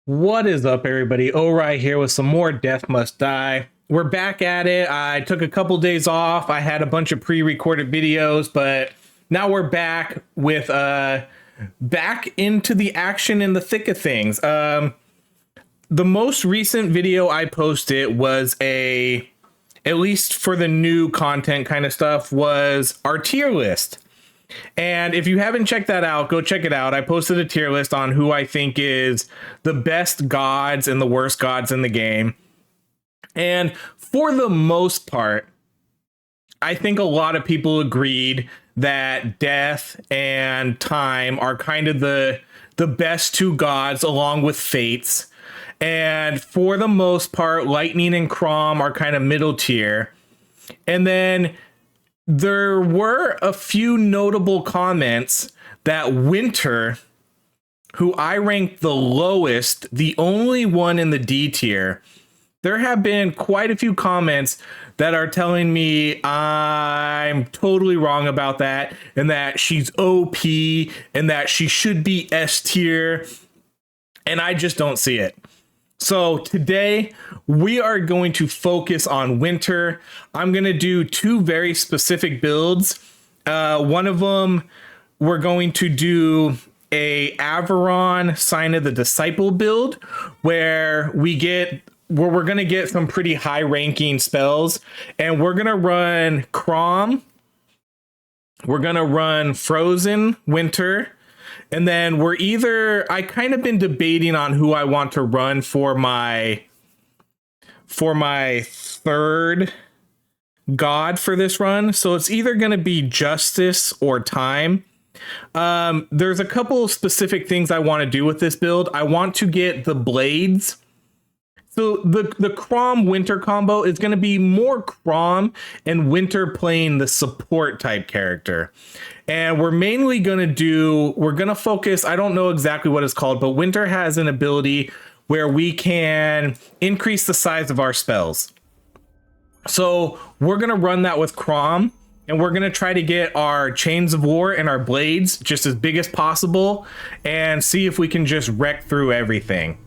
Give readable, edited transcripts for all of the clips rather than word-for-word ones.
What is up, everybody? Ori here with some more Death Must Die. We're back at it. I took a couple days off. I had a bunch of pre-recorded videos, but now we're back with back into the action in the thick of things. The most recent video I posted was at least for the new content kind of stuff, was our tier list. And if you haven't checked that out, go check it out. I posted a tier list on who I think is the best gods and the worst gods in the game. And for the most part, I think a lot of people agreed that death and time are kind of the best two gods along with fates. And for the most part, lightning and Crom are kind of middle tier. And then there were a few notable comments that Winter, who I ranked the lowest, the only one in the D tier, there have been quite a few comments that are telling me I'm totally wrong about that, and that she's OP, and that she should be S tier, and I just don't see it. So today we are going to focus on Winter. I'm going to do two very specific builds. One of them, we're going to do a Averon Sign of the Disciple build where we're going to get some pretty high ranking spells, and we're going to run Crom. We're going to run Frozen Winter. And then I kind of been debating on who I want to run for my third god for this run. So it's either going to be Justice or Time. There's a couple of specific things I want to do with this build. I want to get the blades. So the Crom Winter combo is going to be more Crom and Winter playing the support type character. And we're mainly going to focus, I don't know exactly what it's called, but Winter has an ability where we can increase the size of our spells. So we're going to run that with Crom, and we're going to try to get our Chains of War and our blades just as big as possible and see if we can just wreck through everything.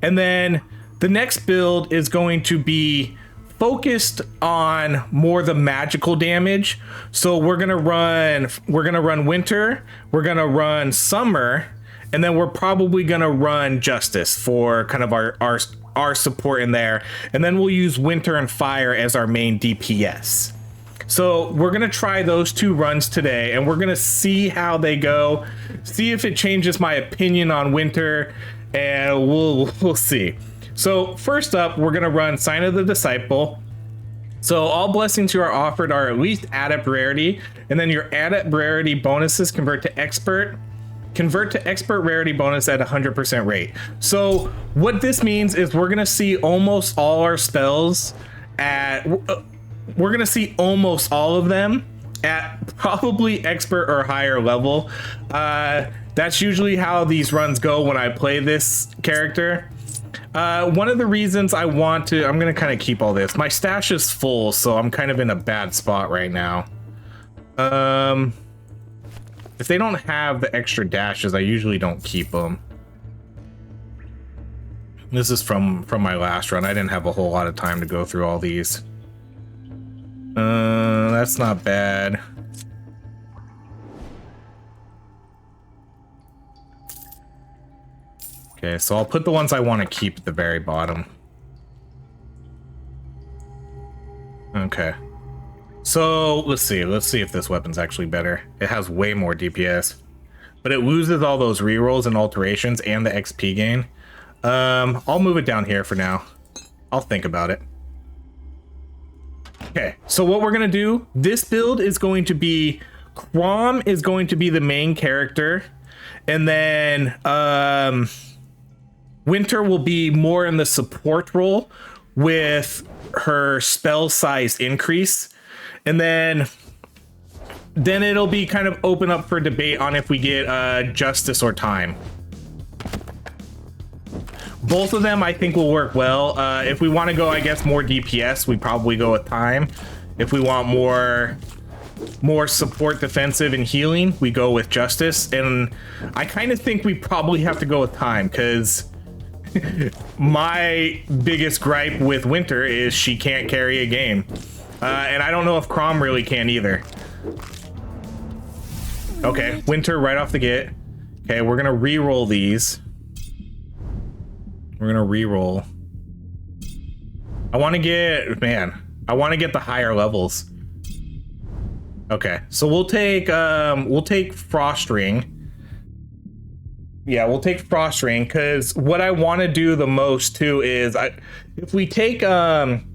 And then the next build is going to be focused on more the magical damage. So we're gonna run Winter, we're gonna run Summer, and then we're probably gonna run Justice for kind of our support in there. And then we'll use Winter and Fire as our main DPS. So we're gonna try those two runs today, and we're gonna see how they go, see if it changes my opinion on Winter, and we'll see. So first up, we're going to run Sign of the Disciple. So all blessings you are offered are at least adept rarity, and then your adept rarity bonuses convert to expert rarity bonus at 100% rate. So what this means is we're going to see almost all our spells we're going to see almost all of them at probably expert or higher level. That's usually how these runs go when I play this character. One of the reasons I'm going to kind of keep all this. My stash is full, so I'm kind of in a bad spot right now. If they don't have the extra dashes, I usually don't keep them. This is from my last run. I didn't have a whole lot of time to go through all these. That's not bad. Okay, so I'll put the ones I want to keep at the very bottom. Okay. So let's see if this weapon's actually better. It has way more DPS, but it loses all those rerolls and alterations and the XP gain. I'll move it down here for now. I'll think about it. Okay, so what we're gonna do, this build is going to be, Crom is going to be the main character, and then Winter will be more in the support role with her spell size increase. And then it'll be kind of open up for debate on if we get Justice or Time. Both of them I think will work well. If we want to go, I guess, more DPS, we probably go with Time. If we want more support, defensive, and healing, we go with Justice. And I kind of think we probably have to go with Time, because My biggest gripe with Winter is she can't carry a game. And I don't know if Crom really can either. Okay, Winter right off the get. Okay, we're gonna re-roll these. We're gonna re-roll. I want to get, man, I want to get the higher levels. Okay, so we'll take Frost Ring. Yeah, we'll take Frost Ring, because what I want to do the most too is if we take time,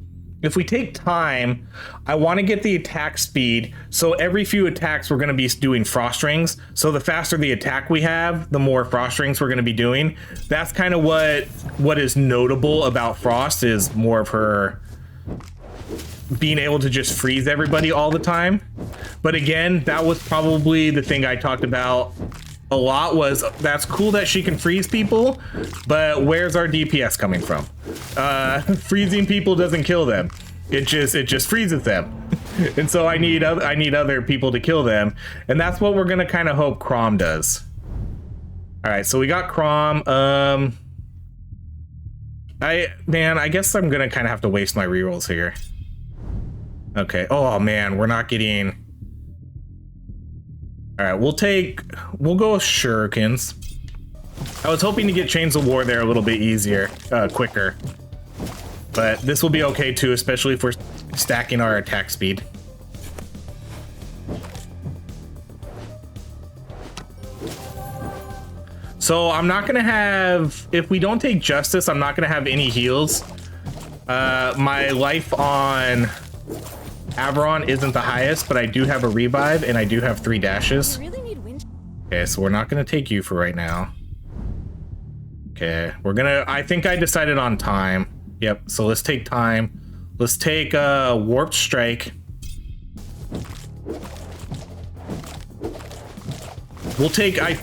I want to get the attack speed. So every few attacks we're going to be doing Frost Rings. So the faster the attack we have, the more Frost Rings we're going to be doing. That's kind of what is notable about Frost, is more of her being able to just freeze everybody all the time. But again, that was probably the thing I talked about a lot, was that's cool that she can freeze people, but where's our DPS coming from? Freezing people doesn't kill them. It just freezes them. And so I need other people to kill them, and that's what we're gonna kind of hope Crom does. All right, so we got Crom. I guess I'm gonna kind of have to waste my rerolls here. Okay. Oh man, we're not getting. All right, we'll go with Shurikens. I was hoping to get Chains of War there a little bit easier, quicker. But this will be okay too, especially if we're stacking our attack speed. So I'm not gonna have, if we don't take Justice, I'm not gonna have any heals. My life on Averon isn't the highest, but I do have a revive and I do have 3 dashes. Okay, so we're not gonna take you for right now. Okay, I think I decided on time. Yep, so let's take time. Let's take Warped Strike. We'll take, I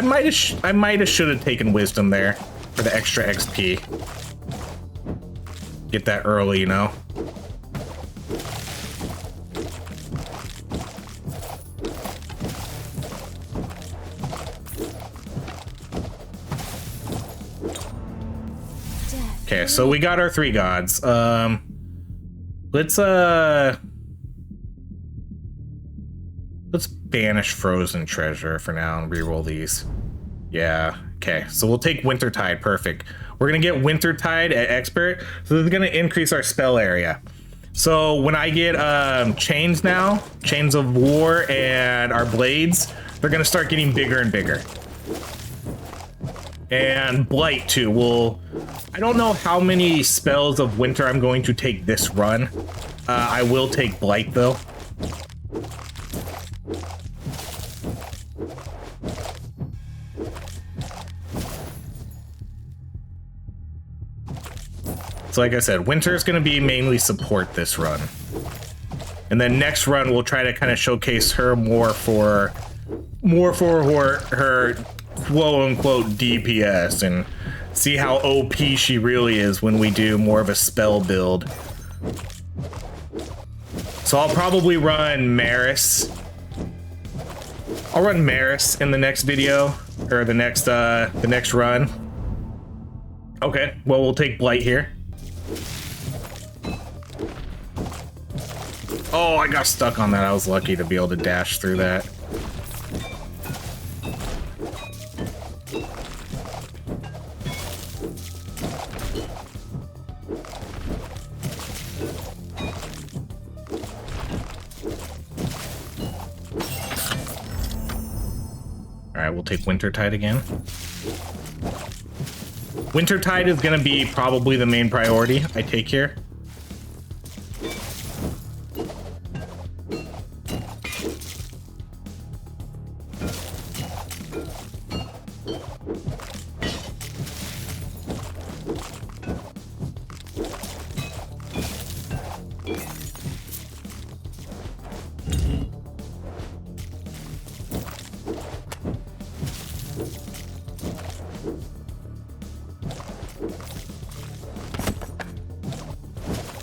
might have should have taken Wisdom there for the extra XP. Get that early, you know. Okay, so we got our 3 gods. Let's banish Frozen Treasure for now and reroll these. Yeah, okay, so we'll take Wintertide, perfect. We're gonna get Wintertide at Expert, so this is gonna increase our spell area. So when I get Chains now, Chains of War and our Blades, they're gonna start getting bigger and bigger. And Blight too. I don't know how many spells of Winter I'm going to take this run. I will take Blight though. So like I said, Winter is going to be mainly support this run. And then next run we'll try to kind of showcase her more for her quote-unquote DPS and see how OP she really is when we do more of a spell build. So I'll probably run Maris. I'll run Maris in the next video, or the next run. Okay, well we'll take Blight here. Oh, I got stuck on that. I was lucky to be able to dash through that. Alright, we'll take Wintertide again. Wintertide is going to be probably the main priority I take here.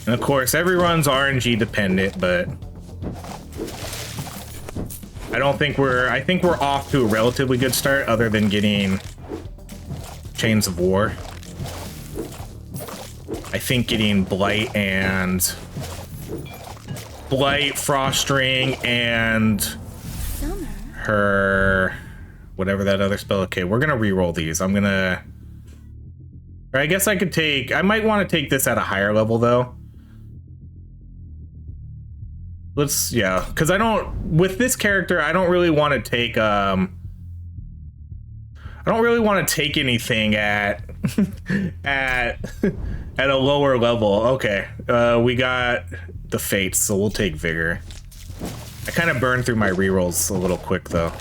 And of course, every run's RNG dependent, but I think we're off to a relatively good start, other than getting Chains of War. I think getting Blight, Frostring, and her whatever that other spell. Okay, we're gonna re-roll these. I'm gonna, or I guess I could take, I might want to take this at a higher level though. Let's, yeah, because I don't, with this character, I don't really want to take I don't really want to take anything at at a lower level. Okay, we got the Fates, so we'll take Vigor. I kind of burned through my rerolls a little quick though,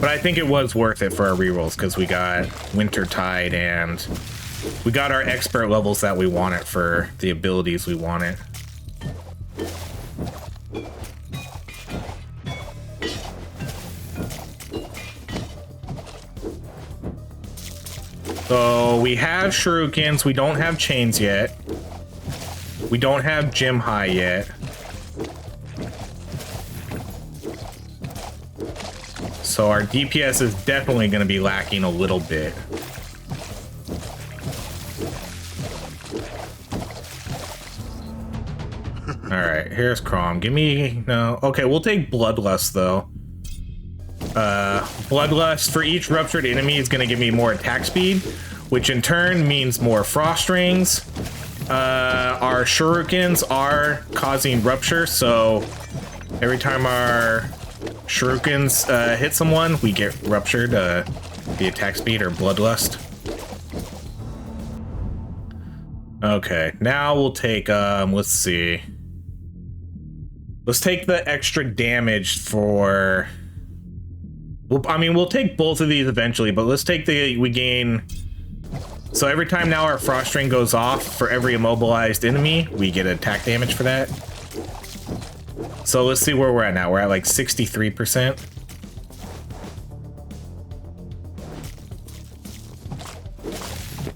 but I think it was worth it for our rerolls because we got Wintertide and we got our expert levels that we wanted for the abilities we wanted. So we have shurikens, we don't have chains yet. We don't have gem high yet. So our DPS is definitely going to be lacking a little bit. All right, here's Crom. Give me, no. Okay, we'll take Bloodlust though. Bloodlust for each ruptured enemy is going to give me more attack speed, which in turn means more frost rings. Our shurikens are causing rupture, so every time our shurikens hit someone, we get ruptured, the attack speed or bloodlust. Okay, now we'll take, let's see. Let's take the extra damage for... I mean, we'll take both of these eventually, but let's take the, we gain, so every time now our frost ring goes off for every immobilized enemy, we get attack damage for that. So let's see where we're at now. We're at like 63%.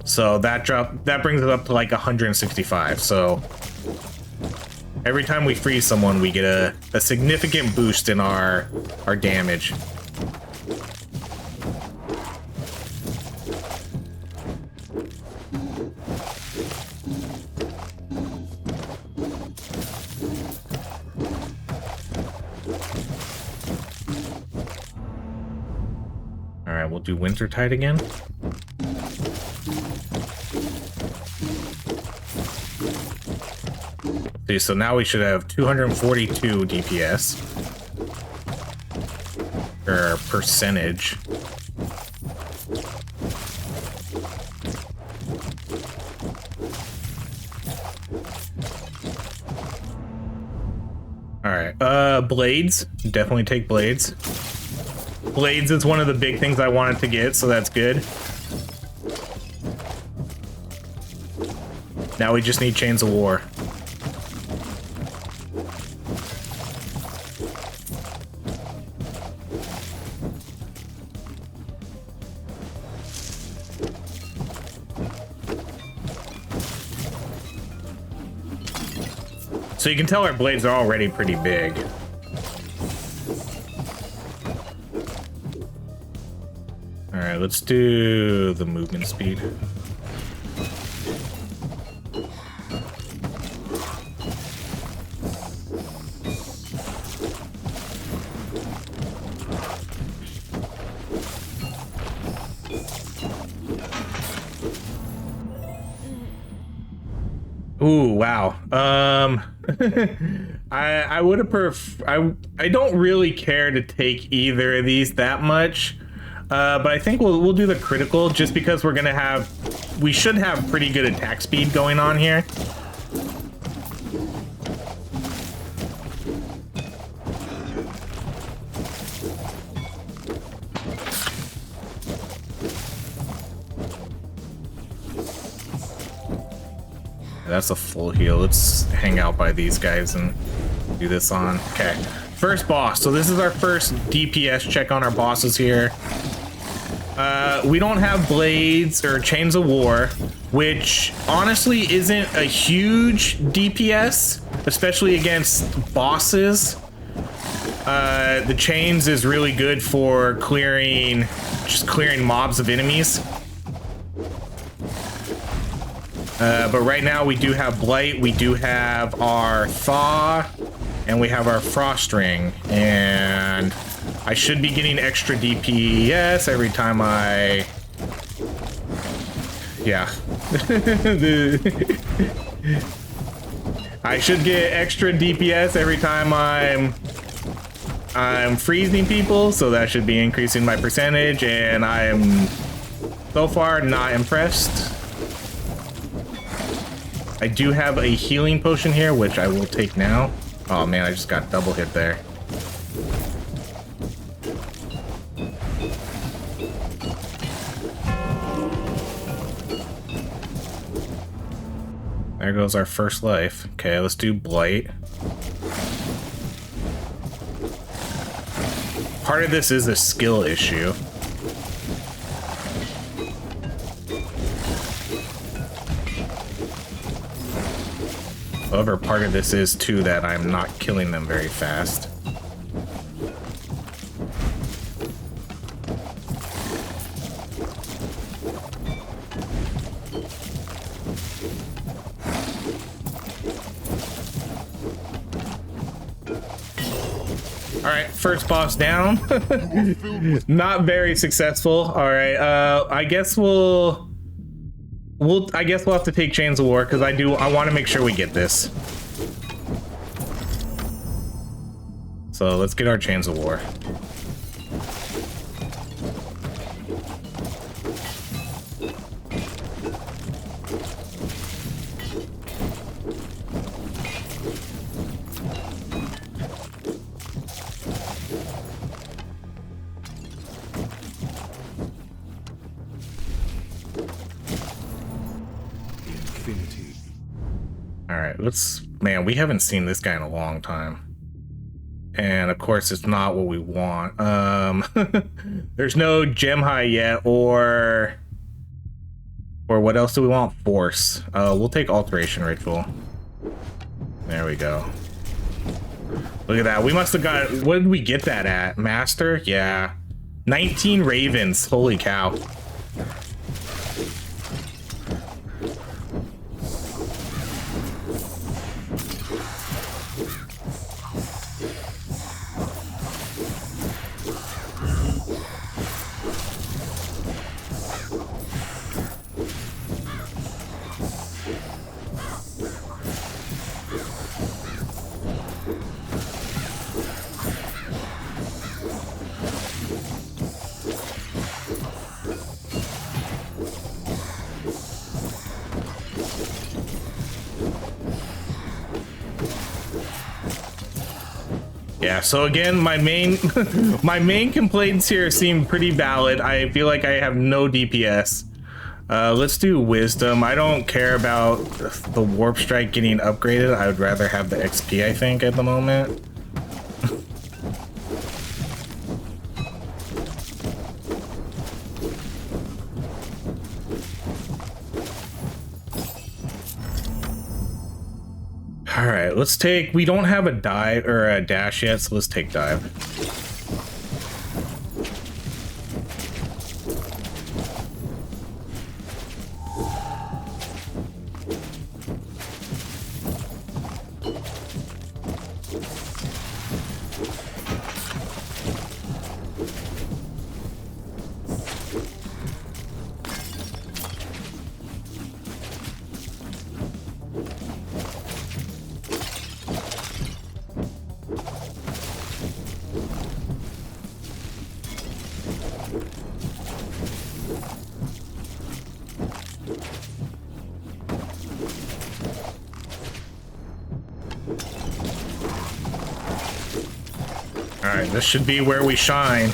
So that brings it up to like 165. So every time we freeze someone, we get a significant boost in our damage. Alright, we'll do Wintertide again. See, so now we should have 242 DPS. Or percentage. Alright, blades. Definitely take blades. Blades is one of the big things I wanted to get, so that's good. Now we just need Chains of War. So you can tell our blades are already pretty big. Alright, let's do the movement speed. Ooh, wow. I would have I don't really care to take either of these that much. But I think we'll do the critical just because we should have pretty good attack speed going on here. That's a full heal. Let's hang out by these guys and do this on. Okay, first boss. So this is our first DPS check on our bosses here. We don't have blades or Chains of War, which honestly isn't a huge DPS, especially against bosses. The chains is really good for clearing mobs of enemies. But right now we do have Blight, we do have our Thaw, and we have our Frost Ring. And I should be getting extra DPS every time I... Yeah. I should get extra DPS every time I'm freezing people, so that should be increasing my percentage, and I am so far not impressed. I do have a healing potion here, which I will take now. Oh man, I just got double hit there. There goes our first life. Okay, let's do Blight. Part of this is a skill issue. However, part of this is too that I'm not killing them very fast. All right, first boss down. Not very successful. All right, I guess we'll have to take Chains of War because I want to make sure we get this. So let's get our Chains of War. Man, we haven't seen this guy in a long time. And of course, it's not what we want. There's no gem high yet, or what else do we want? Force. We'll take Alteration Ritual. There we go. Look at that. We must have got, what did we get that at? Master? Yeah. 19 ravens. Holy cow. Yeah, so again, my main complaints here seem pretty valid. I feel like I have no DPS. Let's do Wisdom. I don't care about the Warp Strike getting upgraded. I would rather have the XP, I think, at the moment. All right, let's take, we don't have a dive or a dash yet, so let's take dive. Alright, this should be where we shine.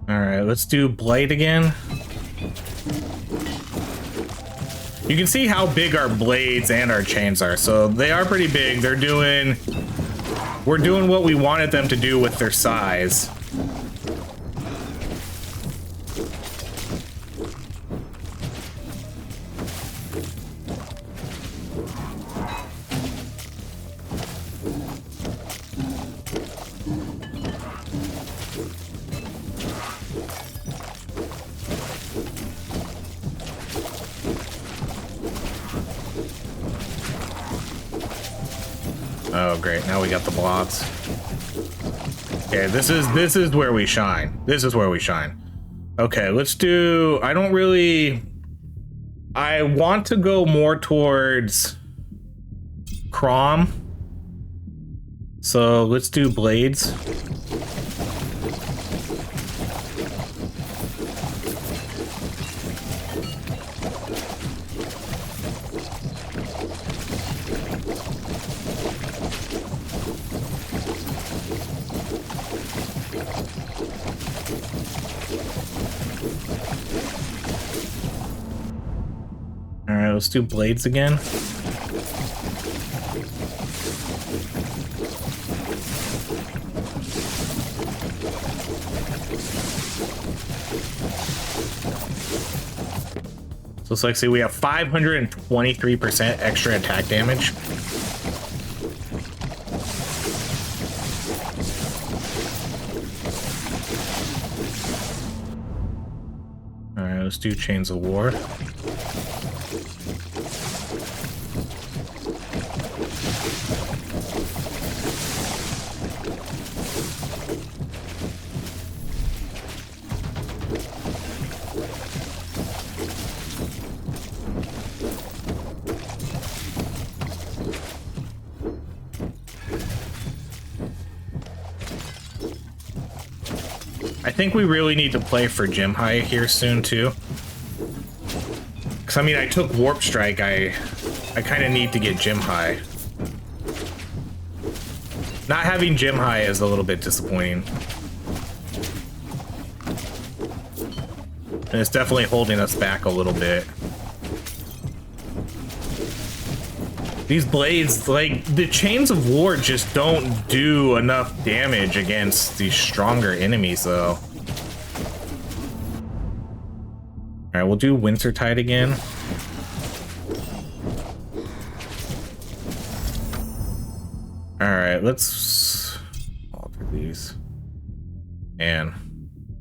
Alright, let's do Blight again. You can see how big our blades and our chains are, so they are pretty big. We're doing what we wanted them to do with their size. Oh, great. Now we got the blobs. Okay, this is where we shine. This is where we shine. Okay, let's do... I want to go more towards Crom. So let's do blades. All right, let's do blades again. So it's like, see, we have 523% extra attack damage. All right, let's do Chains of War. I think we really need to play for Gym High here soon too. Cause I mean, I took Warp Strike. I kind of need to get Gym High. Not having Gym High is a little bit disappointing. And it's definitely holding us back a little bit. These blades, like, the Chains of War just don't do enough damage against these stronger enemies, though. Alright, we'll do Wintertide again. Alright, let's alter these. Man,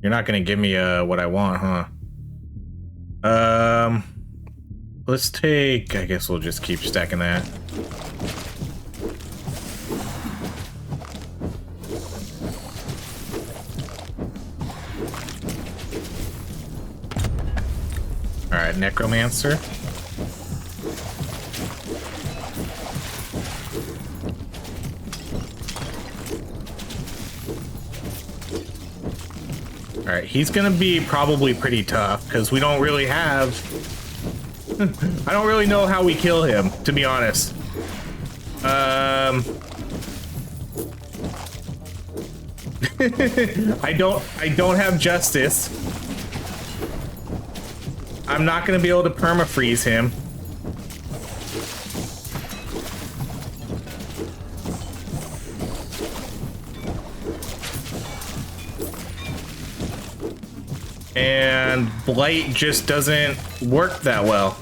you're not gonna give me what I want, huh? Let's take... I guess we'll just keep stacking that. Alright, Necromancer. Alright, he's gonna be probably pretty tough, because we don't really have... I don't really know how we kill him, to be honest. I don't have Justice. I'm not gonna be able to permafreeze him. And Blight just doesn't work that well.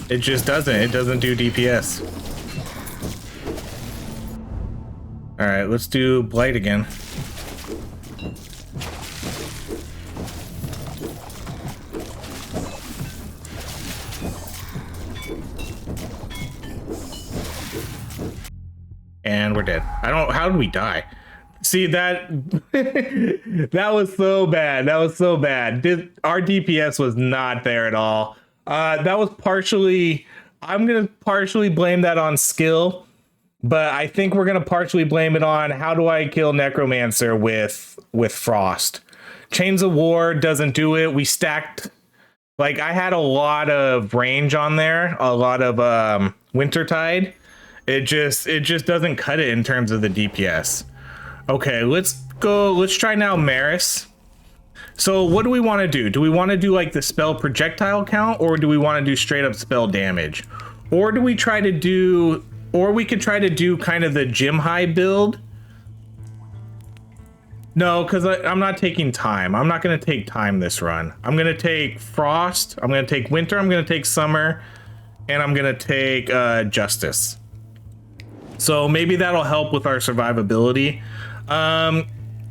It just doesn't. It doesn't do DPS. Alright, let's do Blight again. And we're dead. How did we die? See, that that was so bad. That was so bad. Our DPS was not there at all. That was partially... I'm going to partially blame that on skill, but I think we're going to partially blame it on how do I kill Necromancer with Frost. Chains of War doesn't do it. We stacked... Like, I had a lot of range on there, a lot of Wintertide. It just doesn't cut it in terms of the DPS. Okay, let's try now Maris. So what do we want to do? Do we want to do like the spell projectile count, or do we want to do straight up spell damage? Or do we try to do, or we could try to do kind of the Gym High build? No, because I'm not taking time. I'm not going to take time this run. I'm going to take Frost, I'm going to take Winter, I'm going to take Summer, and I'm going to take Justice. So maybe that'll help with our survivability.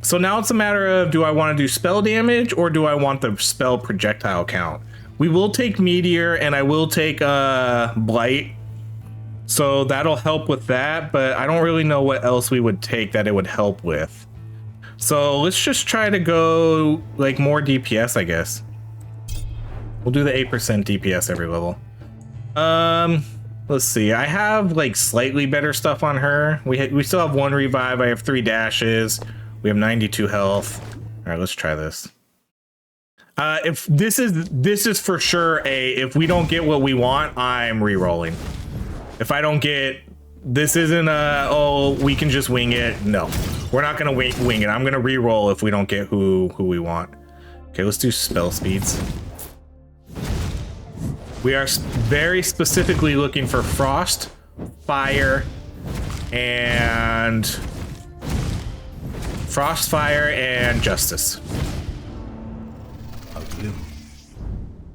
So now it's a matter of, do I want to do spell damage or do I want the spell projectile count? We will take Meteor and I will take Blight. So that'll help with that, but I don't really know what else we would take that it would help with. So let's just try to go like more DPS, I guess. We'll do the 8% DPS every level. Let's see. I have like slightly better stuff on her. We still have 1 revive. I have 3 dashes. We have 92 health. All right, let's try this. If this is for sure if we don't get what we want, I'm re-rolling. If I don't get, this isn't oh, we can just wing it. No, we're not gonna wing it. I'm gonna re-roll if we don't get who we want. Okay, let's do spell speeds. We are very specifically looking for frost, fire, and justice.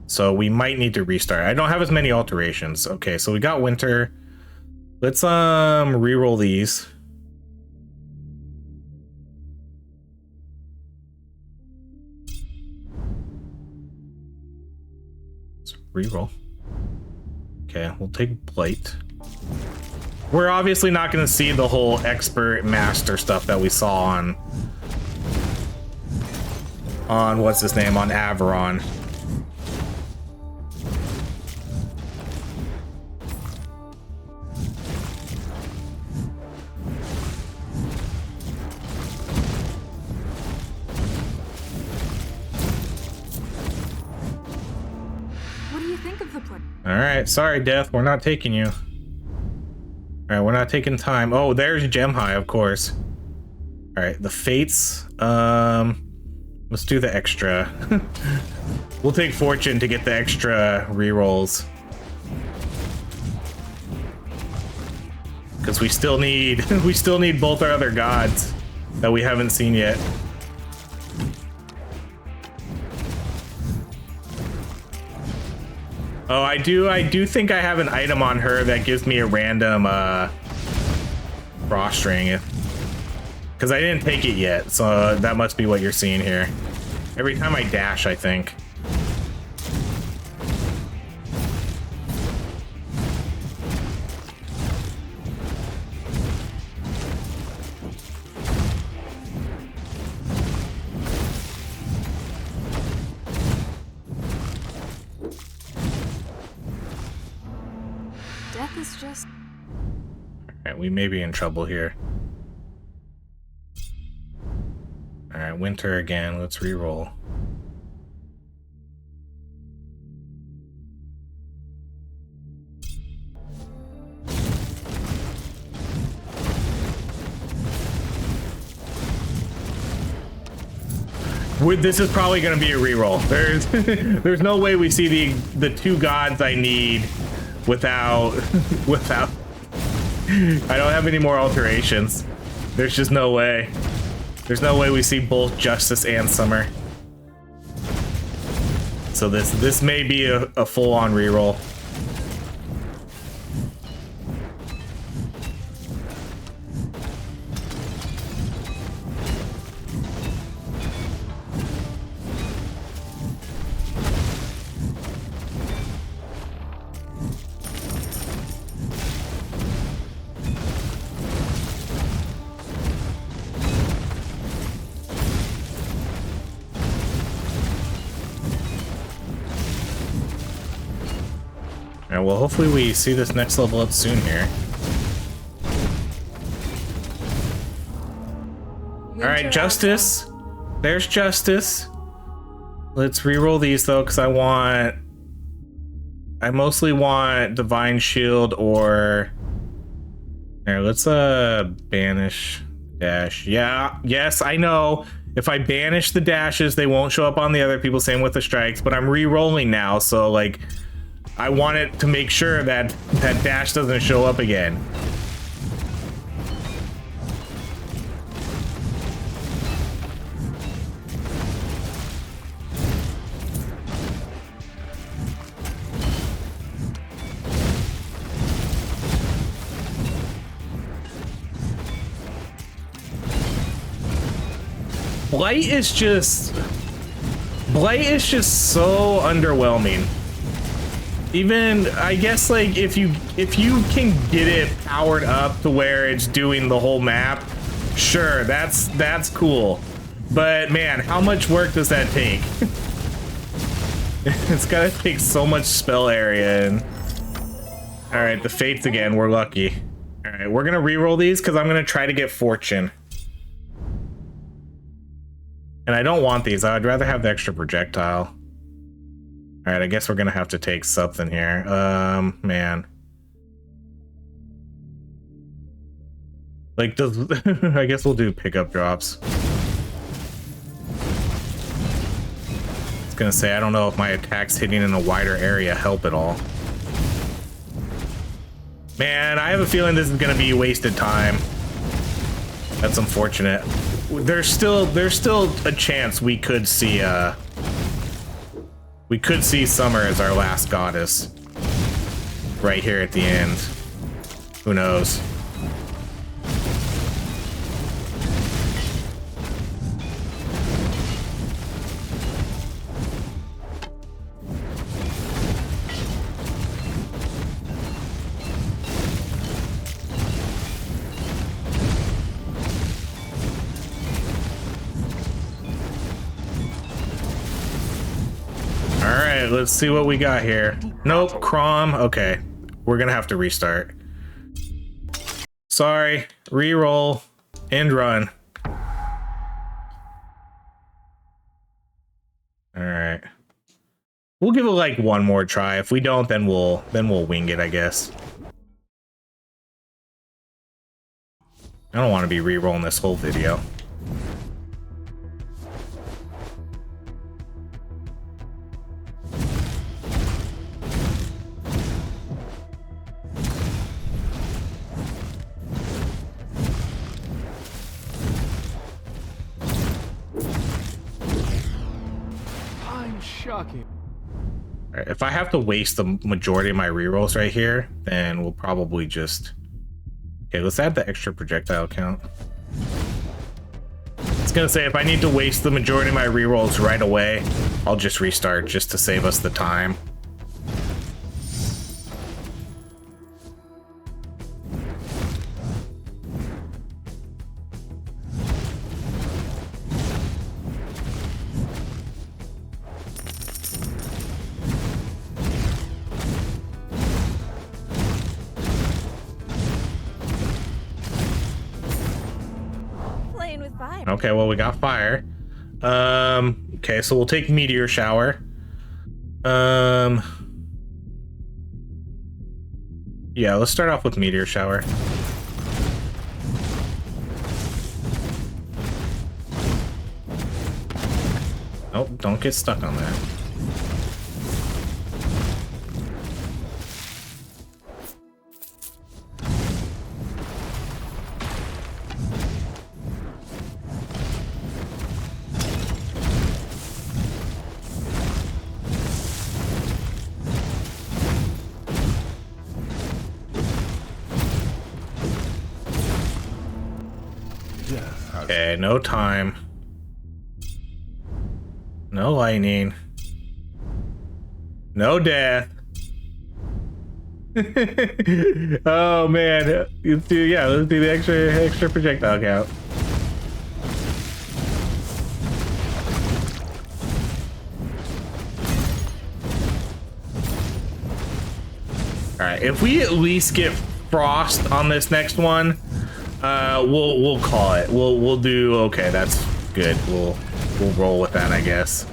So we might need to restart. I don't have as many alterations. Okay, so we got winter. Let's re-roll these. Let's re-roll. Okay, we'll take blight. We're obviously not going to see the whole expert master stuff that we saw on what's his name, on Averon. All right, sorry, Death. We're not taking you. All right, we're not taking time. Oh, there's Gem High, of course. All right, the Fates. Let's do the extra. We'll take Fortune to get the extra rerolls. Because we still need both our other gods that we haven't seen yet. Oh, I do think I have an item on her that gives me a random frost ring. Because I didn't take it yet, so that must be what you're seeing here. Every time I dash, I think. Death is just... Alright, we may be in trouble here. Alright, winter again. Let's re-roll. This is probably going to be a re-roll. There's no way we see the 2 gods I need without I don't have any more alterations. There's just no way. There's no way we see both Justice and Summer. So this may be a full-on reroll. Alright, well, hopefully we see this next level up soon here. Alright, Justice. There's Justice. Let's re-roll these, though, because I mostly want Divine Shield or... Here, let's banish dash. Yeah, yes, I know. If I banish the dashes, they won't show up on the other people, same with the strikes, but I'm re-rolling now, so, like... I want it to make sure that that dash doesn't show up again. Blight is just so underwhelming. Even, I guess, like, if you can get it powered up to where it's doing the whole map, sure, that's cool. But man, how much work does that take? It's gotta take so much spell area. And all right, the fates again. We're lucky. All right, we're gonna re-roll these because I'm gonna try to get fortune. And I don't want these. I'd rather have the extra projectile. All right, I guess we're gonna have to take something here. Man. Like, I guess we'll do pickup drops. I was gonna say, I don't know if my attacks hitting in a wider area help at all. Man, I have a feeling this is gonna be wasted time. That's unfortunate. There's still a chance we could see Summer as our last goddess right here at the end. Who knows? Let's see what we got here. Nope, Crom. Okay, we're gonna have to restart. Sorry, re-roll, end run. All right, we'll give it like one more try. If we don't, then we'll wing it, I guess. I don't want to be re-rolling this whole video. Right, if I have to waste the majority of my rerolls right here, then we'll probably just... Okay, let's add the extra projectile count. I was gonna say, if I need to waste the majority of my rerolls right away, I'll just restart just to save us the time. Okay, well, we got fire. Okay, so we'll take meteor shower. Yeah, let's start off with meteor shower. Nope, don't get stuck on that. Okay, no time. No lightning. No death. Oh man. Let's do the extra projectile count. Alright, if we at least get frost on this next one, we'll call it. We'll do okay. That's good. We'll roll with that, I guess.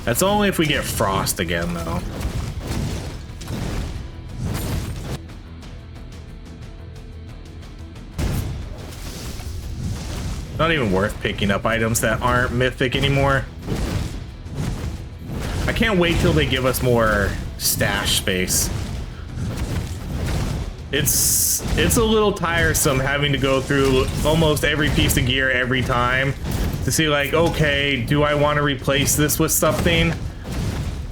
That's only if we get frost again, though. Not even worth picking up items that aren't mythic anymore. I can't wait till they give us more stash space. It's a little tiresome having to go through almost every piece of gear every time to see, like, okay, do I want to replace this with something?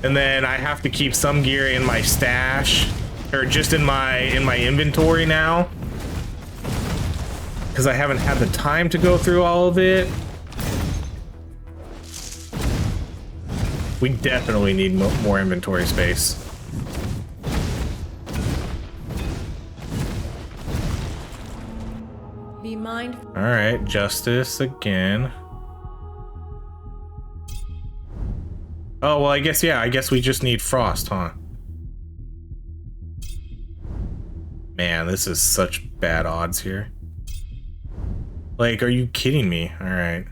And then I have to keep some gear in my stash or just in my inventory now because I haven't had the time to go through all of it. We definitely need more inventory space. Be mindful. All right, justice again. Oh, well, I guess, yeah, I guess we just need frost, huh? Man, this is such bad odds here. Like, are you kidding me? All right.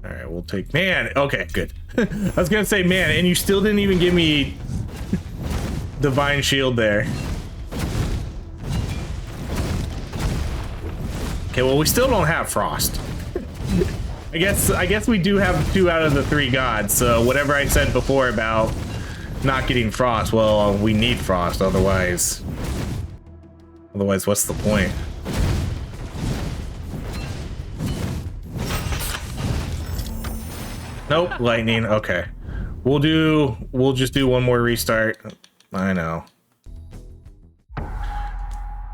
All right, we'll take... Man, okay, good. I was gonna say, man, and you still didn't even give me Divine Shield there. Okay, well, we still don't have frost. I guess we do have 2 out of the 3 gods, so whatever I said before about not getting frost, well, we need frost, otherwise what's the point? Nope, lightning, okay. We'll just do one more restart. I know.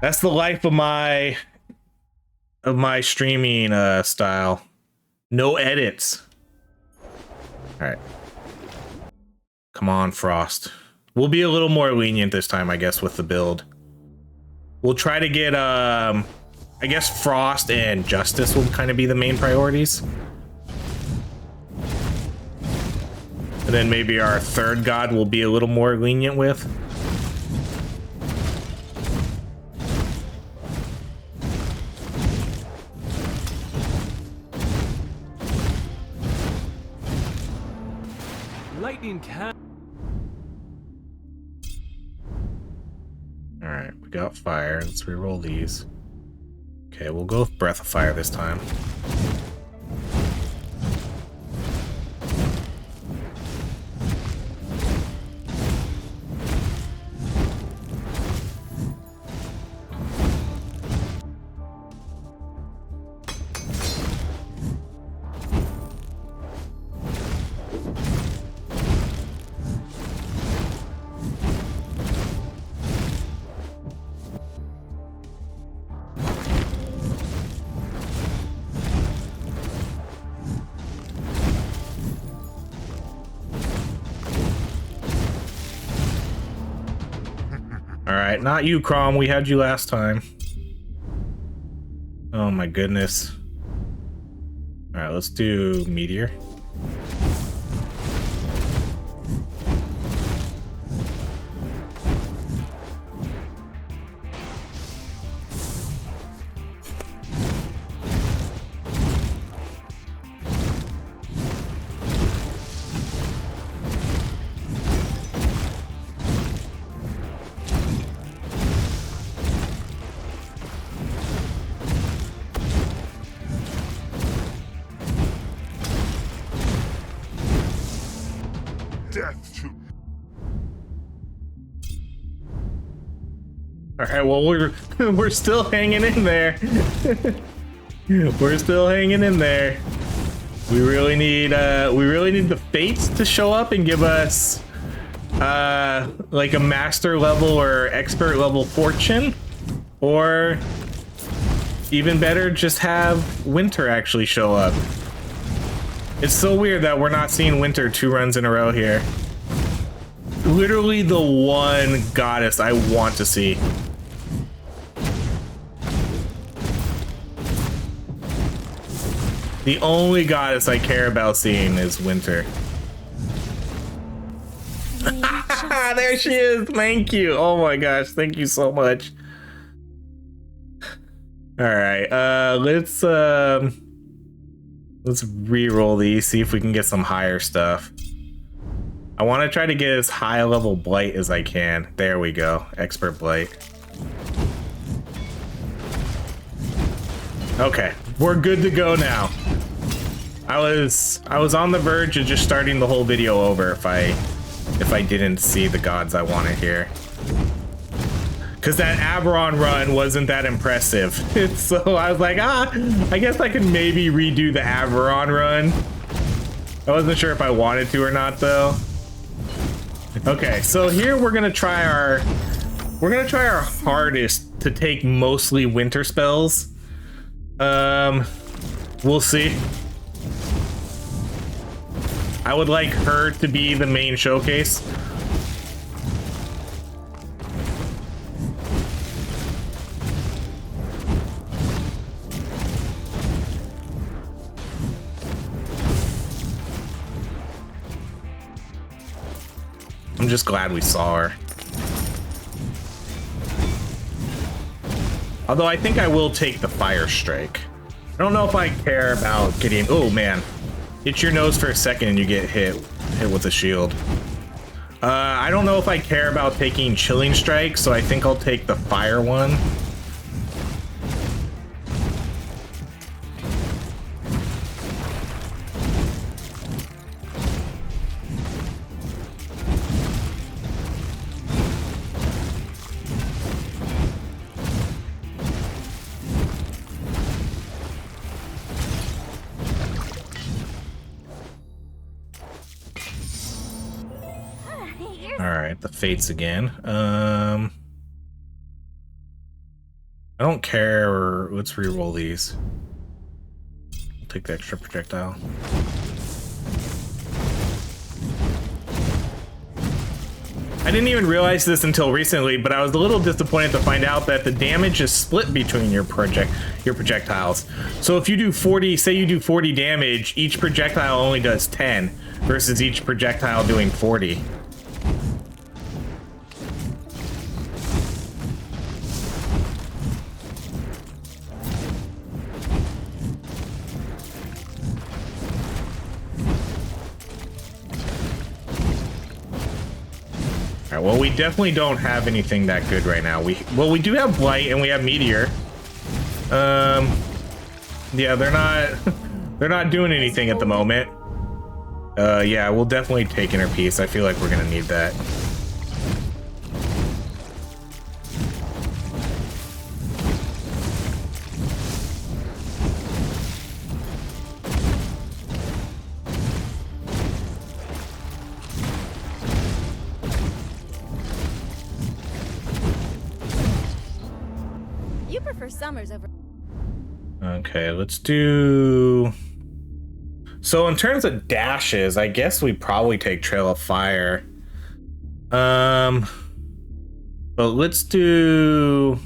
That's the life of my streaming style. No edits. All right. Come on, Frost. We'll be a little more lenient this time, I guess, with the build. We'll try to get, I guess Frost and Justice will kind of be the main priorities. And then maybe our 3rd god will be a little more lenient with. Lightning can. All right, we got fire. Let's reroll these. Okay, we'll go with Breath of Fire this time. Alright, not you, Crom. We had you last time. Oh my goodness. Alright, let's do Meteor. Alright, well, we're still hanging in there. We're still hanging in there. We really need the fates to show up and give us like a master level or expert level fortune, or even better, just have winter actually show up. It's so weird that we're not seeing winter 2 runs in a row here. Literally the one goddess I want to see. The only goddess I care about seeing is winter. There she is. Thank you. Oh my gosh. Thank you so much. All right. Let's re-roll these. See if we can get some higher stuff. I want to try to get as high level blight as I can. There we go. Expert blight. Okay. We're good to go now. I was on the verge of just starting the whole video over if I didn't see the gods I wanted here. Cause that Aberon run wasn't that impressive. So I was like, I guess I could maybe redo the Aberon run. I wasn't sure if I wanted to or not though. Okay, so here we're gonna try our hardest to take mostly winter spells. We'll see. I would like her to be the main showcase. I'm just glad we saw her. Although I think I will take the fire strike. I don't know if I care about getting... Oh, man. Hit your nose for a second and you get hit with a shield. I don't know if I care about taking chilling strike, so I think I'll take the fire one. Alright, the fates again. I don't care. Let's reroll these. I'll take the extra projectile. I didn't even realize this until recently, but I was a little disappointed to find out that the damage is split between your projectiles. So if you do 40, say you do 40 damage, each projectile only does 10 versus each projectile doing 40. Well, we definitely don't have anything that good right now. We do have Blight and we have Meteor. Yeah, they're not doing anything at the moment. Yeah, we'll definitely take Inner Peace. I feel like we're gonna need that. Summers over. Okay, let's do... So in terms of dashes, I guess we probably take Trail of Fire. But let's do...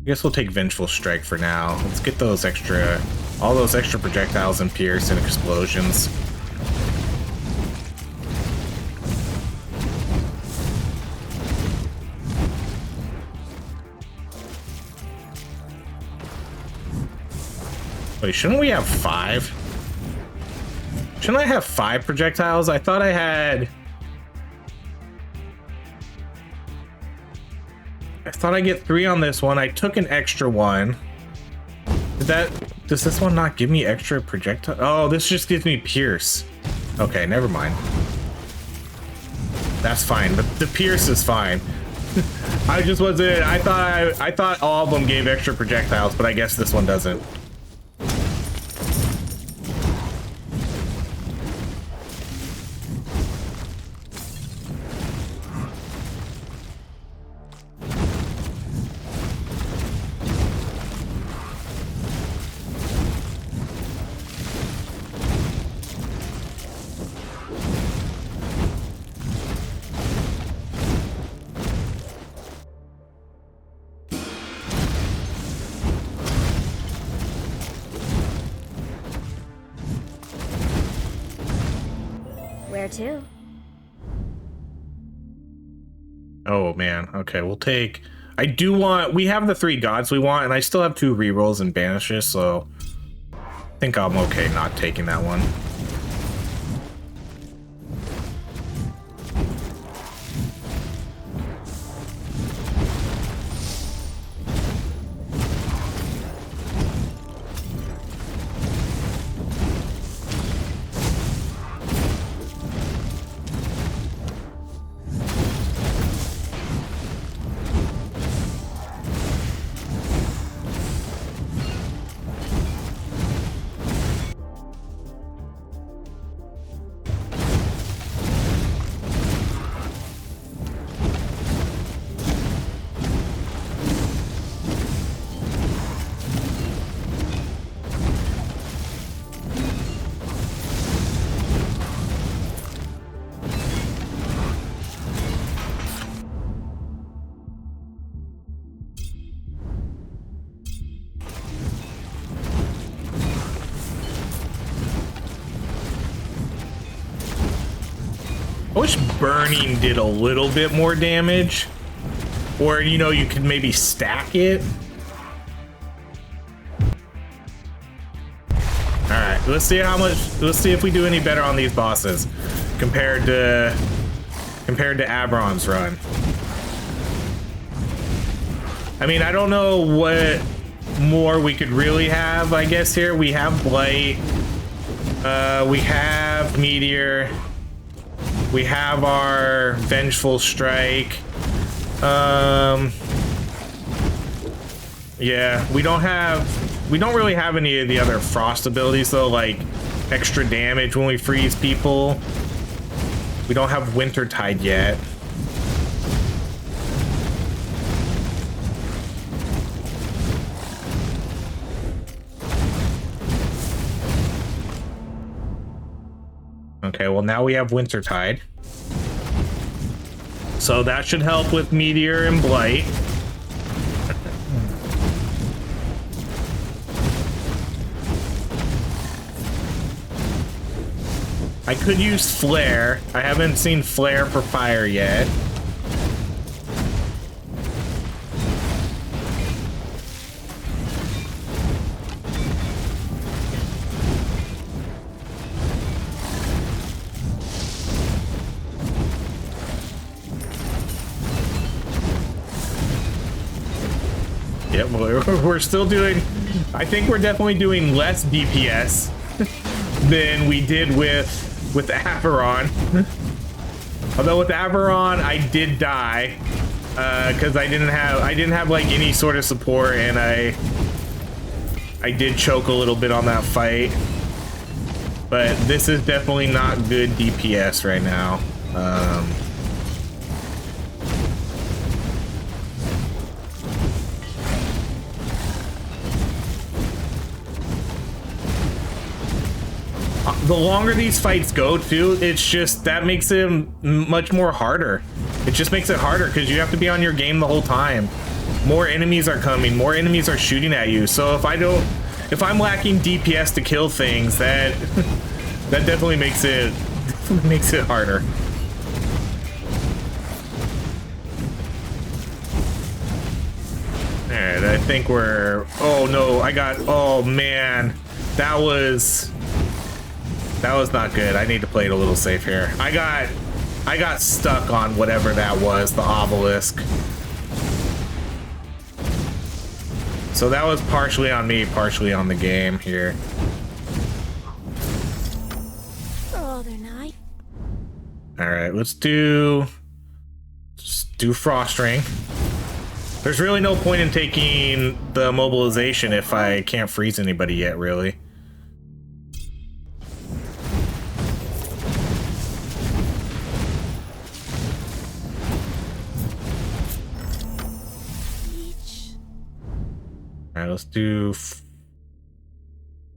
I guess we'll take Vengeful Strike for now. Let's get those extra... all those extra projectiles and Pierce and explosions. Wait, shouldn't we have 5? Shouldn't I have 5 projectiles? I thought I had... I thought I get 3 on this one. I took an extra one. Does this one not give me extra projectile? Oh, this just gives me Pierce. Okay, never mind. That's fine. The Pierce is fine. I just wasn't... I thought all of them gave extra projectiles, but I guess this one doesn't. Where to? Oh man, okay, we'll take... I do want... We have the 3 gods we want, and I still have 2 rerolls and banishes, so... I think I'm okay not taking that one. I wish burning did a little bit more damage. Or, you know, you could maybe stack it. Alright, let's see let's see if we do any better on these bosses compared to Aberon's run. I mean, I don't know what more we could really have, I guess, here. We have Blight. We have Meteor. We have our Vengeful Strike. Yeah, we don't really have any of the other Frost abilities, though, like extra damage when we freeze people. We don't have Wintertide yet. Okay, well now we have Wintertide. So that should help with Meteor and Blight. I could use Flare. I haven't seen Flare for fire yet. Yep, we're still doing... I think we're definitely doing less DPS than we did with Aberon. Although with Aberon, I did die because I didn't have like any sort of support, and I did choke a little bit on that fight. But this is definitely not good DPS right now. The longer these fights go, too, it's just that makes it much more harder. It just makes it harder because you have to be on your game the whole time. More enemies are coming, more enemies are shooting at you. So if I'm lacking DPS to kill things, that that definitely makes it harder. All right, I think we're. Oh no, oh man, that was not good. I need to play it a little safe here. I got stuck on whatever that was, the obelisk. So that was partially on me, partially on the game here. Oh, they're not. All right, just do Frost Ring. There's really no point in taking the mobilization if I can't freeze anybody yet, really. Alright, let's do...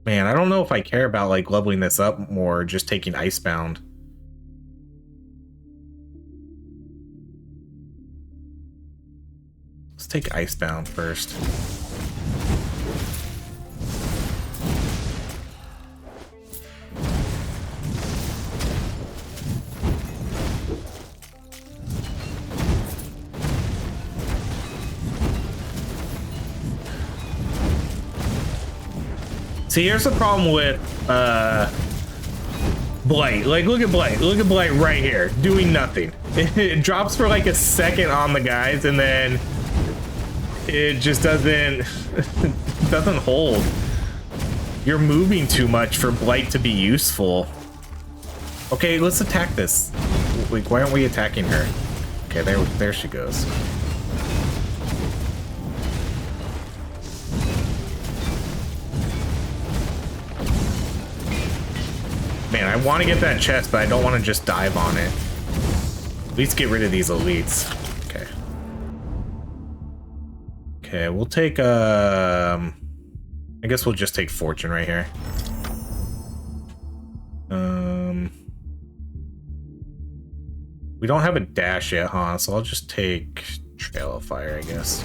Man, I don't know if I care about like leveling this up more, or just taking Icebound. Let's take Icebound first. See, here's the problem with Blight. Like, look at Blight. Look at Blight right here, doing nothing. It drops for like a second on the guys, and then it just doesn't hold. You're moving too much for Blight to be useful. Okay, let's attack this. Like, why aren't we attacking her? Okay, there she goes. Man, I want to get that chest, but I don't want to just dive on it. At least get rid of these elites. Okay. Okay, we'll take, I guess we'll just take Fortune right here. We don't have a dash yet, huh? So I'll just take Trail of Fire, I guess.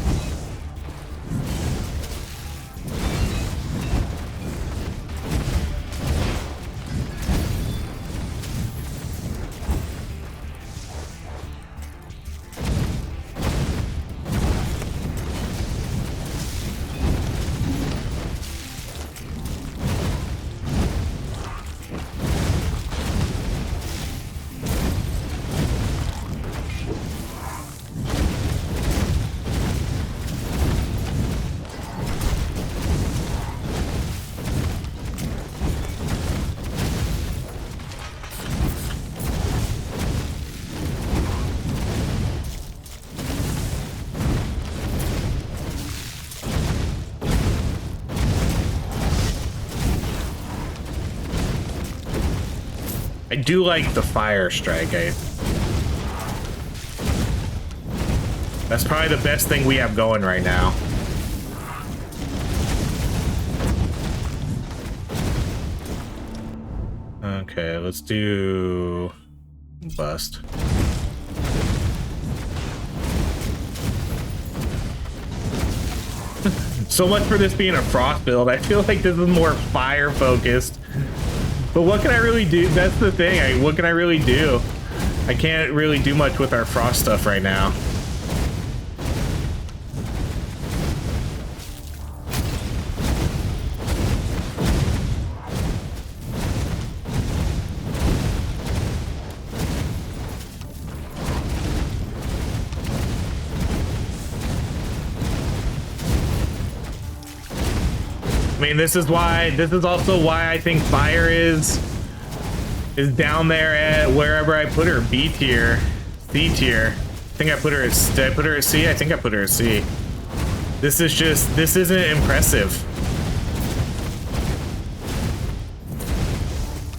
I do like the fire strike. That's probably the best thing we have going right now. Okay, let's do bust. So much for this being a frost build. I feel like this is more fire focused. But what can I really do? That's the thing. What can I really do? I can't really do much with our frost stuff right now. I mean, this is also why I think fire is down there at wherever I put her. B tier, C tier. I think I put her at, did I put her at C? I think I put her at C. This isn't impressive.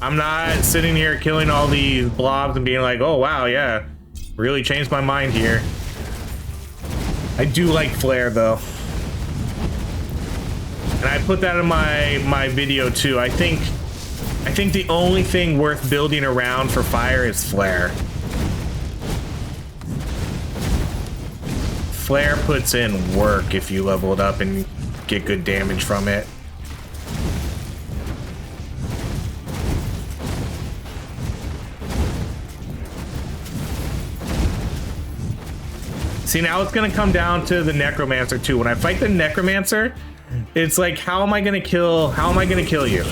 I'm not sitting here killing all these blobs and being like, oh wow, yeah, really changed my mind here. I do like flare though. And I put that in my video too. I think the only thing worth building around for fire is flare. Flare puts in work if you level it up and get good damage from it. See, now it's gonna come down to the necromancer too. When I fight the necromancer, it's like, how am I gonna kill you?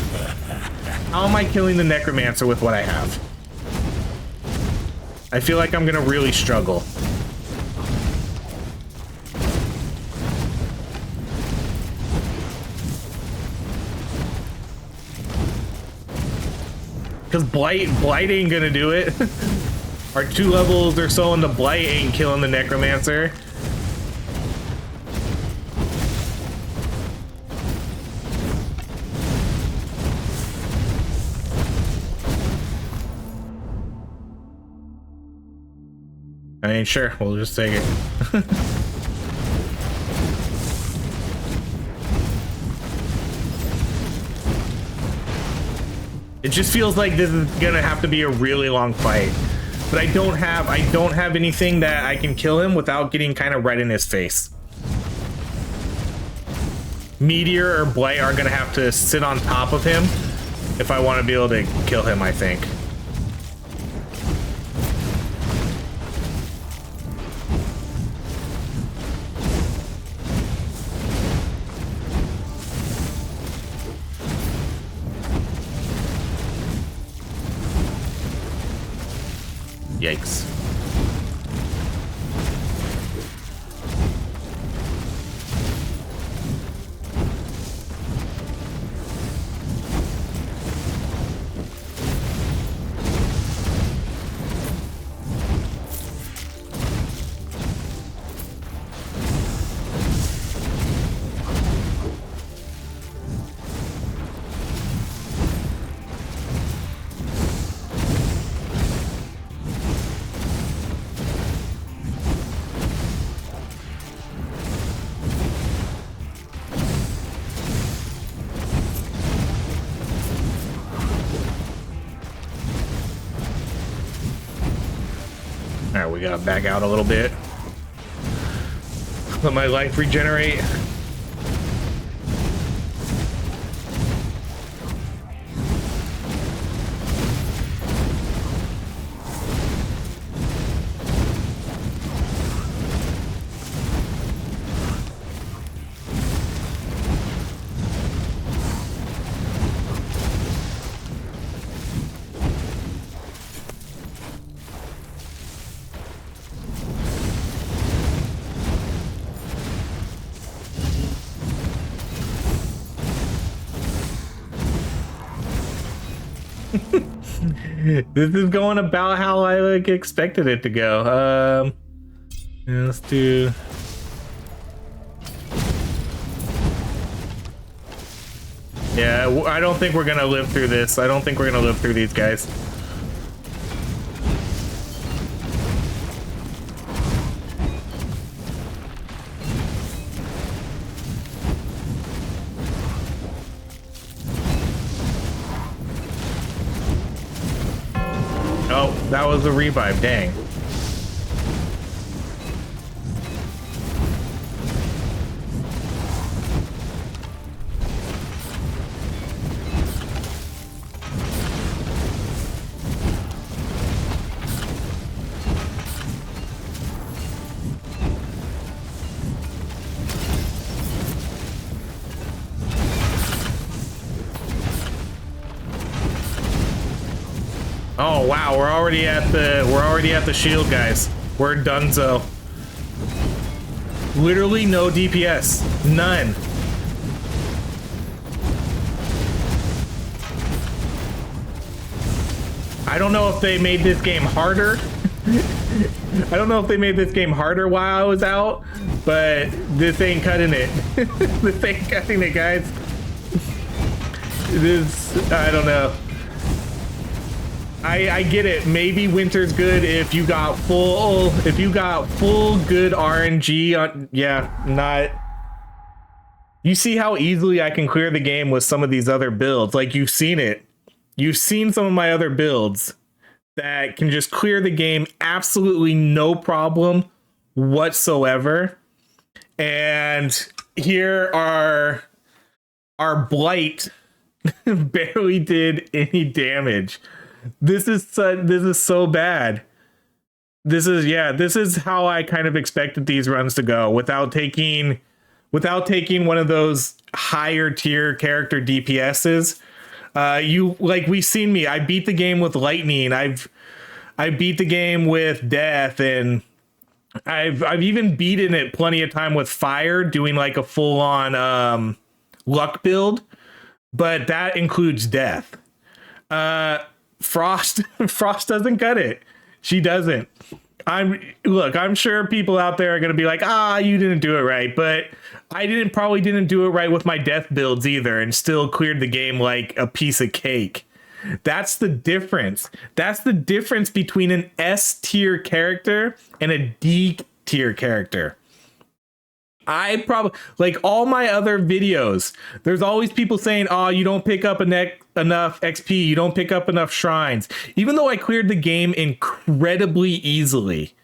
How am I killing the necromancer with what I have? I feel like I'm gonna really struggle. Because blight ain't gonna do it. Our 2 levels or so into blight ain't killing the necromancer. I ain't sure. We'll just take it. It just feels like this is gonna have to be a really long fight. But I don't have anything that I can kill him without getting kind of right in his face. Meteor or Blight are gonna have to sit on top of him if I want to be able to kill him, I think. Yikes. Alright, we gotta back out a little bit. Let my life regenerate. This is going about how I like expected it to go. Yeah, let's do. Yeah, I don't think we're gonna live through this. I don't think we're gonna live through these guys. That was a revive, dang. Oh wow, we're already at the shield, guys. We're donezo. Literally no DPS. None. I don't know if they made this game harder. I don't know if they made this game harder while I was out, but this ain't cutting it. This ain't cutting it, guys. This, I don't know. I get it. Maybe winter's good if you got full good RNG on. Yeah, not. You see how easily I can clear the game with some of these other builds. Like, you've seen it. You've seen some of my other builds that can just clear the game absolutely no problem whatsoever. And here our blight barely did any damage. This is so bad. This is how I kind of expected these runs to go without taking one of those higher tier character DPSs. We've seen me. I beat the game with lightning. I beat the game with death, and I've even beaten it plenty of time with fire, doing like a full on luck build, but that includes death. Frost doesn't cut it. She doesn't. I'm sure people out there are going to be like, you didn't do it right, but I probably didn't do it right with my death builds either, and still cleared the game like a piece of cake. That's the difference. That's the difference between an S tier character and a D tier character. I probably, like all my other videos, there's always people saying, you don't pick up enough XP, you don't pick up enough shrines. Even though I cleared the game incredibly easily,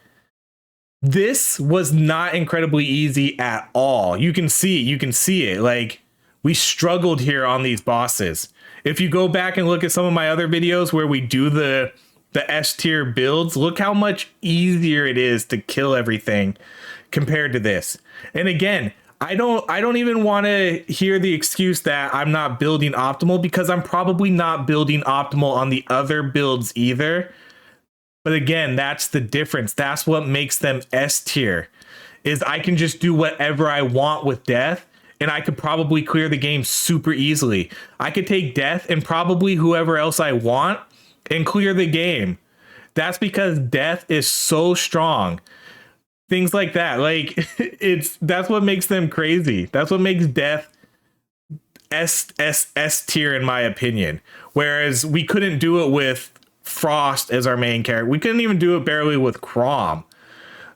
this was not incredibly easy at all. You can see it. Like, we struggled here on these bosses. If you go back and look at some of my other videos where we do the S tier builds, look how much easier it is to kill everything compared to this. And again, I don't even want to hear the excuse that I'm not building optimal, because I'm probably not building optimal on the other builds either. But again, that's the difference. That's what makes them S tier, is I can just do whatever I want with death, and I could probably clear the game super easily. I could take death and probably whoever else I want and clear the game. That's because death is so strong. Things like that, like that's what makes them crazy. That's what makes death S tier in my opinion. Whereas we couldn't do it with Frost as our main character. We couldn't even do it barely with Crom.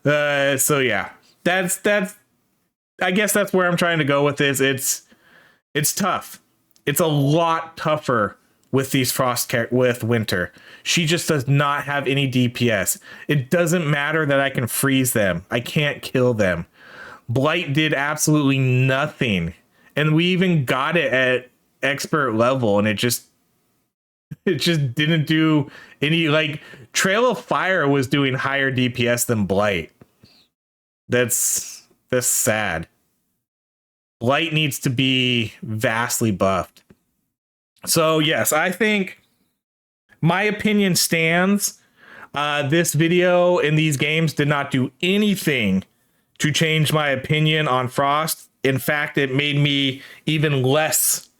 So yeah, that's I guess that's where I'm trying to go with this. It's tough. It's a lot tougher with these Frost with Winter. She just does not have any DPS. It doesn't matter that I can freeze them. I can't kill them. Blight did absolutely nothing. And we even got it at expert level, and it just didn't do any. Like, Trail of Fire was doing higher DPS than Blight. That's sad. Blight needs to be vastly buffed. So yes, I think my opinion stands. This video and these games did not do anything to change my opinion on Frost. In fact, it made me even less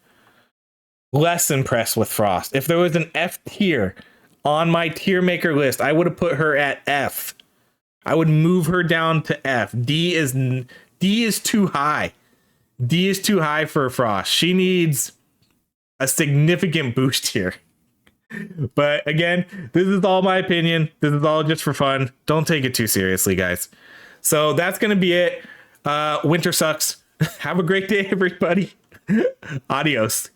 impressed with Frost. If there was an F tier on my tier maker list, I would have put her at F. I would move her down to F. D is too high. D is too high for Frost. She needs a significant boost here. But again, this is all my opinion. This is all just for fun. Don't take it too seriously, guys. So that's going to be it. Winter sucks. Have a great day, everybody. Adios.